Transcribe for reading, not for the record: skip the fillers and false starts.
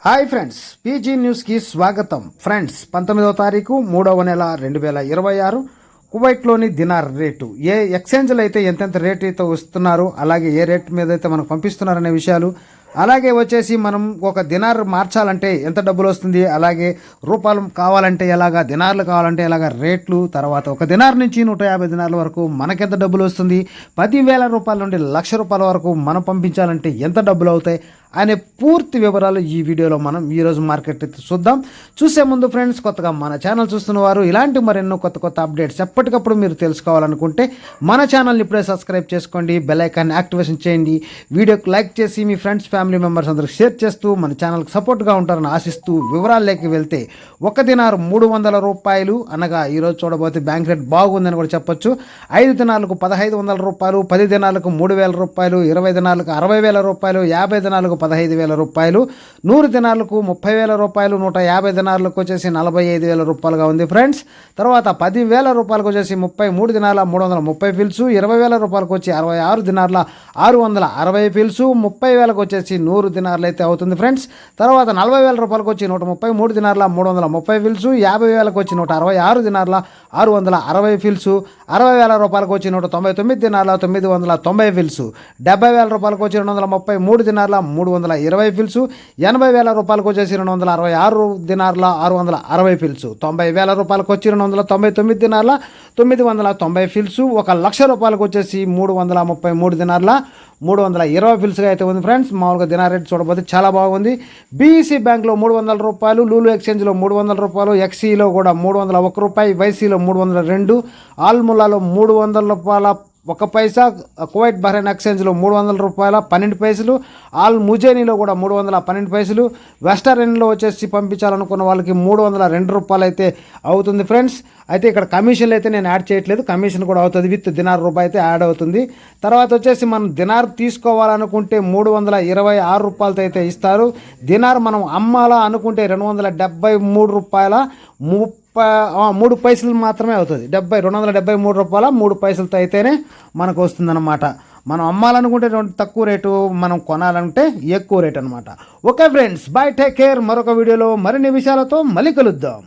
Hi friends, PG న్యూస్కి స్వాగతం. Friends, 19వ తారీఖు 3వ నెల 2026 కువైట్లోని దినార్ రేటు, ఏ ఎక్స్చేంజ్లో అయితే ఎంతెంత రేట్ అయితే వస్తున్నారు, అలాగే ఏ రేట్ మీద అయితే మనకు పంపిస్తున్నారనే విషయాలు, అలాగే వచ్చేసి మనం ఒక దినార్ మార్చాలంటే ఎంత డబ్బులు వస్తుంది, అలాగే రూపాయలు కావాలంటే ఎలాగా, దినార్లు కావాలంటే ఎలాగా రేట్లు, తర్వాత ఒక దినార్ నుంచి 150 దినార్ల వరకు మనకెంత డబ్బులు వస్తుంది, 10,000 రూపాయల నుండి 1,00,000 రూపాయల వరకు మనం పంపించాలంటే ఎంత డబ్బులు అవుతాయి అనే పూర్తి వివరాలు ఈ వీడియోలో మనం ఈరోజు మార్కెట్ అయితే చూద్దాం. చూసే ముందు ఫ్రెండ్స్, కొత్తగా మన ఛానల్ చూస్తున్న వారు ఇలాంటి మరెన్నో కొత్త అప్డేట్స్ ఎప్పటికప్పుడు మీరు తెలుసుకోవాలనుకుంటే మన ఛానల్ని ఇప్పుడే సబ్స్క్రైబ్ చేసుకోండి, బెల్ ఐకాన్ యాక్టివేషన్ చేయండి, వీడియోకి లైక్ చేసి మీ ఫ్రెండ్స్ ఫ్యామిలీ మెంబర్స్ అందరికి షేర్ చేస్తూ మన ఛానల్కి సపోర్ట్గా ఉంటారని ఆశిస్తూ వివరాల్లోకి వెళ్తే, ఒక దినారు 300 రూపాయలు అనగా ఈరోజు చూడబోతే బ్యాంక్ రేట్ బాగుందని కూడా చెప్పొచ్చు. 5 దినాలకు 1,500 రూపాయలు, 10 దినాలకు 3,000 రూపాయలు, 20 దినాలకు 60,000 రూపాయలు, 50 దినాలకు 15,000 రూపాయలు, 100 దినాలకు 30,000 రూపాయలు, 150 దినాలకు వచ్చేసి 45,000 రూపాయలుగా ఉంది ఫ్రెండ్స్. తర్వాత 10,000 రూపాయలకు వచ్చేసి 33 దినాల 330 ఫిల్స్, 20,000 రూపాయలకు వచ్చి 66 దినార్ల 660 ఫిల్స్, 30,000కు వచ్చేసి 100 దినార్లు అయితే అవుతుంది ఫ్రెండ్స్. తర్వాత 40,000 రూపాయలకు వచ్చి 133 దినార్ల 330 ఫిల్స్, 50,000కు వచ్చి 166 దినార్ల 660 ఫిల్స్, 60,000 రూపాయలకు వచ్చి 199 దినార్ల 990 ఫిల్స్, 70,000 రూపాయలకు వచ్చి 233 దినార్ల 320 ఫిల్స్, 80,000 రూపాయలకు వచ్చేసి 266 దినార్ల 660 ఫిల్స్, 90,000 రూపాయలకు వచ్చి 299 దినార్ల 990 ఫిల్స్, 1,00,000 రూపాయలకు వచ్చేసి 333 దినార్ల 320 ఫిల్స్గా అయితే ఉంది ఫ్రెండ్స్. మామూలుగా దినార్ రేట్ చూడబోతే చాలా బాగుంది. బీఈసీ బ్యాంక్లో 300 రూపాయలు, లూలు ఎక్స్చేంజ్లో 300 రూపాయలు, ఎక్సీలో కూడా 301 రూపాయి, వైసీలో 302, ఆల్ములాలో 300 రూపాయల 1 పైసా, కువైట్ బహ్రెయిన్ ఎక్స్చేంజ్లో 300 రూపాయల 12 పైసలు, ఆల్ ముజేనీలో కూడా 312 పైసలు, వెస్టర్న్లో వచ్చేసి పంపించాలనుకున్న వాళ్ళకి 302 రూపాయలు అయితే అవుతుంది ఫ్రెండ్స్. అయితే ఇక్కడ కమిషన్లు అయితే నేను యాడ్ చేయట్లేదు, కమిషన్ కూడా అవుతుంది, విత్ దినార్ రూపాయి అయితే యాడ్ అవుతుంది. తర్వాత వచ్చేసి మనం దినార్ తీసుకోవాలనుకుంటే 326 రూపాయలతో అయితే ఇస్తారు. దినార్ మనం అమ్మాలా అనుకుంటే 273 రూపాయల 3 పైసలు మాత్రమే అవుతుంది. 273 రూపాయల 3 పైసలతో అయితేనే మనకు వస్తుందన్నమాట. మనం అమ్మాలనుకుంటే తక్కువ రేటు, మనం కొనాలంటే ఎక్కువ రేటు అనమాట. Okay friends, by, take care. మరొక వీడియోలో మరిన్ని విషయాలతో మళ్ళీ కలుద్దాం.